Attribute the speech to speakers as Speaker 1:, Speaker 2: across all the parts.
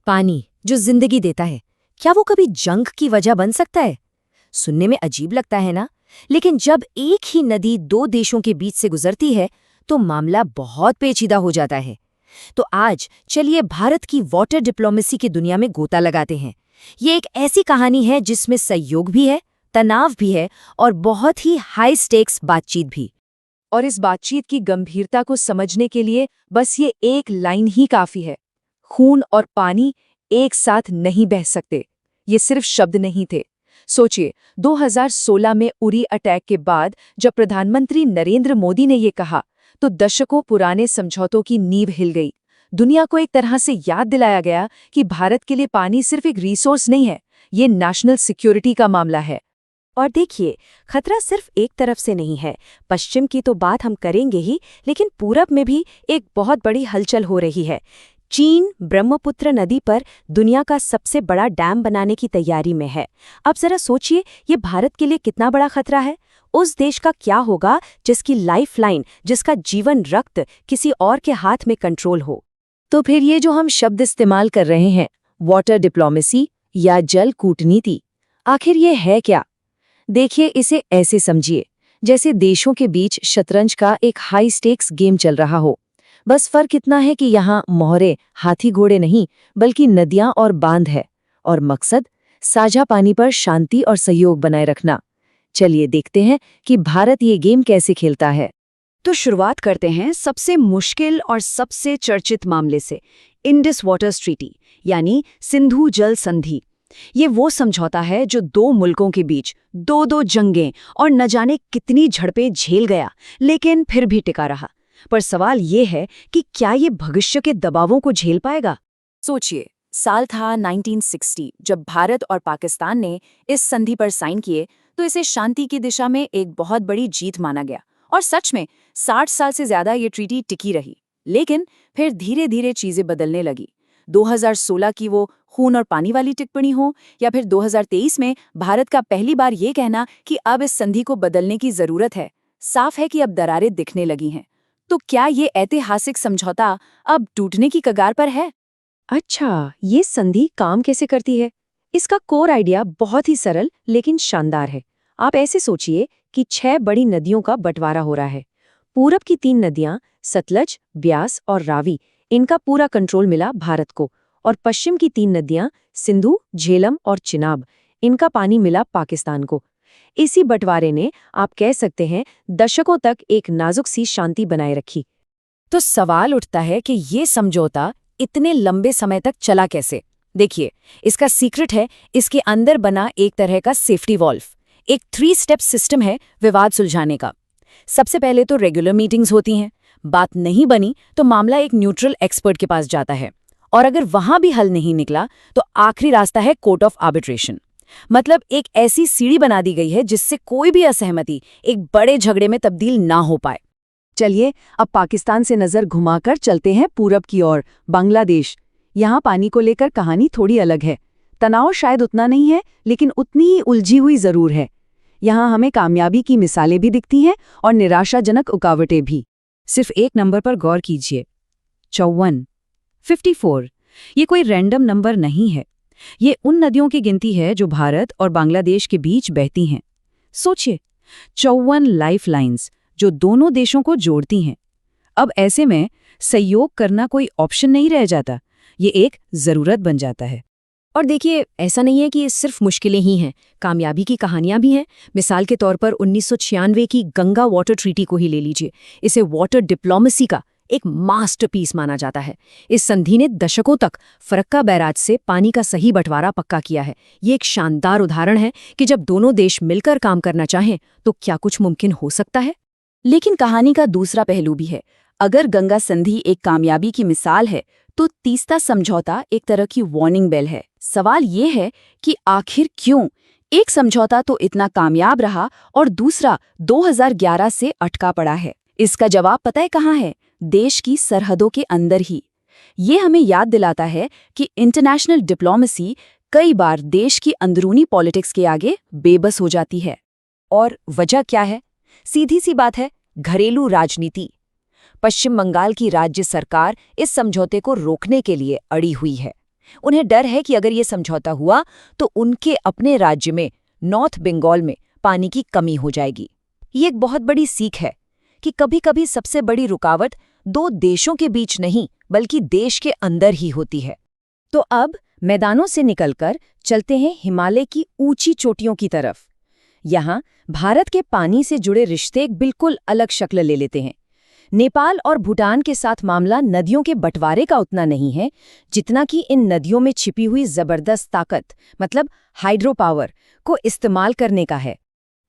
Speaker 1: पानी जो जिंदगी देता है, क्या वो कभी जंग की वजह बन सकता है? सुनने में अजीब लगता है ना, लेकिन जब एक ही नदी दो देशों के बीच से गुजरती है तो मामला बहुत पेचीदा हो जाता है। तो आज चलिए भारत की वाटर डिप्लोमेसी की दुनिया में गोता लगाते हैं। ये एक ऐसी कहानी है जिसमें सहयोग भी है, तनाव भी है और बहुत ही हाई स्टेक्स बातचीत भी।
Speaker 2: और इस बातचीत की गंभीरता को समझने के लिए बस ये एक लाइन ही काफी है। खून और पानी एक साथ नहीं बह सकते। ये सिर्फ शब्द नहीं थे। सोचिए, 2016 में उरी अटैक के बाद जब प्रधानमंत्री नरेंद्र मोदी ने ये कहा, तो दशकों पुराने समझौतों की नींव हिल गई। दुनिया को एक तरह से याद दिलाया गया कि भारत के लिए पानी सिर्फ एक रिसोर्स नहीं है, ये नेशनल सिक्योरिटी का मामला है।
Speaker 3: और देखिए, खतरा सिर्फ एक तरफ से नहीं है। पश्चिम की तो बात हम करेंगे ही, लेकिन पूरब में भी एक बहुत बड़ी हलचल हो रही है। चीन ब्रह्मपुत्र नदी पर दुनिया का सबसे बड़ा डैम बनाने की तैयारी में है। अब जरा सोचिए, ये भारत के लिए कितना बड़ा खतरा है। उस देश का क्या होगा जिसकी लाइफलाइन, जिसका जीवन रक्त किसी और के हाथ में कंट्रोल हो।
Speaker 2: तो फिर ये जो हम शब्द इस्तेमाल कर रहे हैं, वाटर डिप्लोमेसी या जल कूटनीति, आखिर ये है क्या? देखिए, इसे ऐसे समझिए जैसे देशों के बीच शतरंज का एक हाई स्टेक्स गेम चल रहा हो। बस फर्क इतना है कि यहाँ मोहरे हाथी घोड़े नहीं, बल्कि नदियां और बांध है, और मकसद साझा पानी पर शांति और सहयोग बनाए रखना। चलिए देखते हैं कि भारत ये गेम कैसे खेलता है।
Speaker 3: तो शुरुआत करते हैं सबसे मुश्किल और सबसे चर्चित मामले से, इंडस वाटर्स ट्रीटी यानी सिंधु जल संधि। ये वो समझौता है जो दो मुल्कों के बीच दो जंगें और न जाने कितनी झड़पें झेल गया, लेकिन फिर भी टिका रहा। पर सवाल ये है कि क्या ये भविष्य के दबावों को झेल पाएगा?
Speaker 2: सोचिए, साल था 1960 जब भारत और पाकिस्तान ने इस संधि पर साइन किए, तो इसे शांति की दिशा में एक बहुत बड़ी जीत माना गया। और सच में 60 साल से ज्यादा ये ट्रीटी टिकी रही। लेकिन फिर धीरे धीरे चीजें बदलने लगी। 2016 की वो खून और पानी वाली टिप्पणी हो, या फिर 2023 में भारत का पहली बार ये कहना कि अब इस संधि को बदलने की जरूरत है, साफ है कि अब दरारें दिखने लगी हैं। तो क्या ये ऐतिहासिक समझौता अब टूटने की कगार पर है?
Speaker 3: अच्छा, ये संधि काम कैसे करती है? इसका कोर आइडिया बहुत ही सरल लेकिन शानदार है। आप ऐसे सोचिए कि 6 बड़ी नदियों का बंटवारा हो रहा है। पूरब की 3 नदियां सतलज, ब्यास और रावी, इनका पूरा कंट्रोल मिला भारत को। और पश्चिम की 3 नदियां सिंधु, झेलम और चिनाब, इनका पानी मिला पाकिस्तान को। इसी बंटवारे ने, आप कह सकते हैं, दशकों तक एक नाजुक सी शांति बनाए रखी।
Speaker 2: तो सवाल उठता है कि ये समझौता इतने लंबे समय तक चला कैसे? देखिए, इसका सीक्रेट है इसके अंदर बना एक तरह का सेफ्टी वॉल्व। एक 3 स्टेप सिस्टम है विवाद सुलझाने का। सबसे पहले तो रेगुलर मीटिंग्स होती हैं। बात नहीं बनी तो मामला एक न्यूट्रल एक्सपर्ट के पास जाता है, और अगर वहां भी हल नहीं निकला तो आखिरी रास्ता है कोर्ट ऑफ आर्बिट्रेशन। मतलब एक ऐसी सीढ़ी बना दी गई है जिससे कोई भी असहमति एक बड़े झगड़े में तब्दील ना हो पाए।
Speaker 3: चलिए अब पाकिस्तान से नजर घुमाकर चलते हैं पूरब की ओर, बांग्लादेश। यहाँ पानी को लेकर कहानी थोड़ी अलग है। तनाव शायद उतना नहीं है, लेकिन उतनी ही उलझी हुई जरूर है। यहाँ हमें कामयाबी की मिसालें भी दिखती हैं और निराशाजनक रुकावटें भी।
Speaker 1: सिर्फ एक नंबर पर गौर कीजिए, 54। ये कोई रैंडम नंबर नहीं है। ये उन नदियों की गिनती है जो भारत और बांग्लादेश के बीच बहती हैं। सोचिए, 54 लाइफ लाइन्स जो दोनों देशों को जोड़ती हैं। अब ऐसे में सहयोग करना कोई ऑप्शन नहीं रह जाता, ये एक जरूरत बन जाता है।
Speaker 3: और देखिए, ऐसा नहीं है कि ये सिर्फ मुश्किलें ही हैं, कामयाबी की कहानियां भी हैं। मिसाल के तौर पर 1996 की गंगा वाटर ट्रीटी को ही ले लीजिए। इसे वाटर डिप्लोमेसी का एक मास्टरपीस माना जाता है। इस संधि ने दशकों तक फरक्का बैराज से पानी का सही बंटवारा पक्का किया है। ये एक शानदार उदाहरण है कि जब दोनों देश मिलकर काम करना चाहें तो क्या कुछ मुमकिन हो सकता है।
Speaker 2: लेकिन कहानी का दूसरा पहलू भी है। अगर गंगा संधि एक कामयाबी की मिसाल है, तो तीस्ता समझौता एक तरह की वार्निंग बेल है। सवाल ये है कि आखिर क्यों एक समझौता तो इतना कामयाब रहा और दूसरा 2011 से अटका पड़ा है? इसका जवाब पता है कहाँ है? देश की सरहदों के अंदर ही। ये हमें याद दिलाता है कि इंटरनेशनल डिप्लोमेसी कई बार देश की अंदरूनी पॉलिटिक्स के आगे बेबस हो जाती है।
Speaker 3: और वजह क्या है? सीधी सी बात है, घरेलू राजनीति। पश्चिम बंगाल की राज्य सरकार इस समझौते को रोकने के लिए अड़ी हुई है।
Speaker 1: उन्हें डर है कि अगर ये समझौता हुआ तो उनके अपने राज्य में, नॉर्थ बंगाल में, पानी की कमी हो जाएगी। ये एक बहुत बड़ी सीख है कि कभी-कभी सबसे बड़ी रुकावट दो देशों के बीच नहीं, बल्कि देश के अंदर ही होती है। तो अब मैदानों से निकलकर चलते हैं हिमालय की ऊंची चोटियों की तरफ। यहाँ भारत के पानी से जुड़े रिश्ते एक बिल्कुल अलग शक्ल ले लेते हैं। नेपाल और भूटान के साथ मामला नदियों के बंटवारे का उतना नहीं है जितना कि इन नदियों में छिपी हुई जबरदस्त ताकत, मतलब हाइड्रो पावर, को इस्तेमाल करने का है।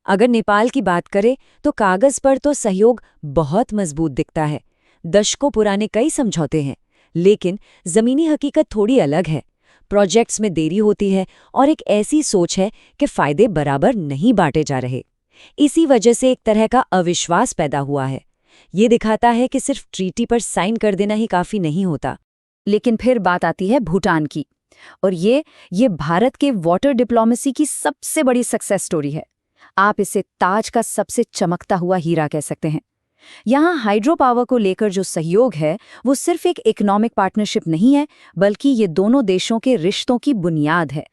Speaker 1: अगर नेपाल की बात करें तो कागज पर तो सहयोग बहुत मजबूत दिखता है। दशकों पुराने कई समझौते हैं, लेकिन जमीनी हकीकत थोड़ी अलग है। प्रोजेक्ट्स में देरी होती है और एक ऐसी सोच है कि फायदे बराबर नहीं बांटे जा रहे। इसी वजह से एक तरह का अविश्वास पैदा हुआ है। ये दिखाता है कि सिर्फ ट्रीटी पर साइन कर देना ही काफी नहीं होता। लेकिन फिर बात आती है भूटान की, और ये भारत के वाटर डिप्लोमेसी की सबसे बड़ी सक्सेस स्टोरी है। आप इसे ताज का सबसे चमकता हुआ हीरा कह सकते हैं। यहाँ हाइड्रो पावर को लेकर जो सहयोग है वो सिर्फ एक इकोनॉमिक पार्टनरशिप नहीं है, बल्कि ये दोनों देशों के रिश्तों की बुनियाद है।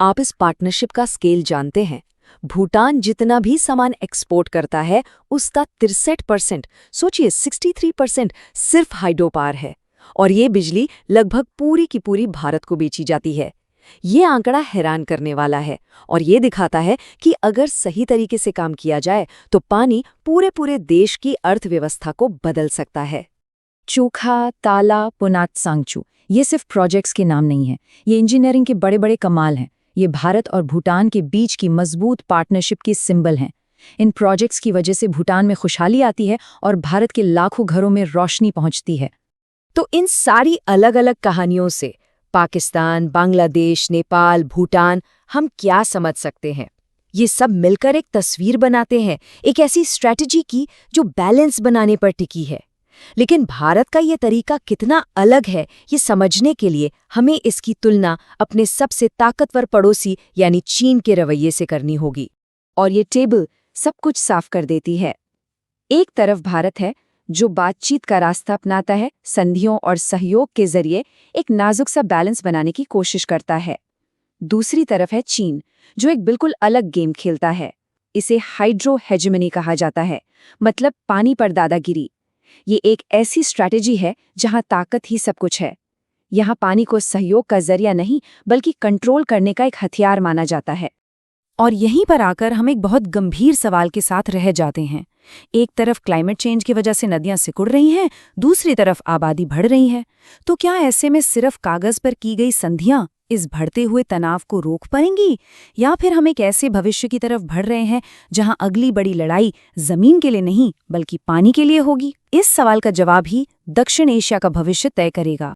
Speaker 1: आप इस पार्टनरशिप का स्केल जानते हैं। भूटान जितना भी सामान एक्सपोर्ट करता है उसका 63%, सोचिए 63% सिर्फ हाइड्रो पावर है, और ये बिजली लगभग पूरी की पूरी भारत को बेची जाती है। ये आंकड़ा हैरान करने वाला है और ये दिखाता है कि अगर सही तरीके से काम किया जाए तो पानी पूरे देश की अर्थव्यवस्था को बदल सकता है।
Speaker 2: चोखा, ताला, पुनात सांगचू, ये सिर्फ प्रोजेक्ट्स के नाम नहीं हैं, ये इंजीनियरिंग के बड़े बड़े कमाल हैं। ये भारत और भूटान के बीच की मजबूत पार्टनरशिप की सिंबल हैं। इन प्रोजेक्ट्स की वजह से भूटान में खुशहाली आती है और भारत के लाखों घरों में रोशनी पहुंचती है।
Speaker 1: तो इन सारी अलग अलग कहानियों से पाकिस्तान, बांग्लादेश, नेपाल, भूटान, हम क्या समझ सकते हैं? ये सब मिलकर एक तस्वीर बनाते हैं, एक ऐसी स्ट्रैटेजी की जो बैलेंस बनाने पर टिकी है। लेकिन भारत का ये तरीका कितना अलग है, ये समझने के लिए हमें इसकी तुलना अपने सबसे ताकतवर पड़ोसी यानी चीन के रवैये से करनी होगी।
Speaker 2: और ये टेबल सब कुछ साफ कर देती है। एक तरफ भारत है जो बातचीत का रास्ता अपनाता है, संधियों और सहयोग के जरिए एक नाजुक सा बैलेंस बनाने की कोशिश करता है। दूसरी तरफ है चीन, जो एक बिल्कुल अलग गेम खेलता है। इसे हाइड्रो हेजेमनी कहा जाता है, मतलब पानी पर दादागिरी। ये एक ऐसी स्ट्रैटेजी है जहां ताकत ही सब कुछ है। यहाँ पानी को सहयोग का जरिया नहीं, बल्कि कंट्रोल करने का एक हथियार माना जाता है। और यहीं पर आकर हम एक बहुत गंभीर सवाल के साथ रह जाते हैं। एक तरफ क्लाइमेट चेंज की वजह से नदियां सिकुड़ रही हैं, दूसरी तरफ आबादी बढ़ रही है। तो क्या ऐसे में सिर्फ कागज पर की गई संधियां इस बढ़ते हुए तनाव को रोक पाएंगी, या फिर हम एक ऐसे भविष्य की तरफ बढ़ रहे हैं जहां अगली बड़ी लड़ाई जमीन के लिए नहीं बल्कि पानी के लिए होगी? इस सवाल का जवाब ही दक्षिण एशिया का भविष्य तय करेगा।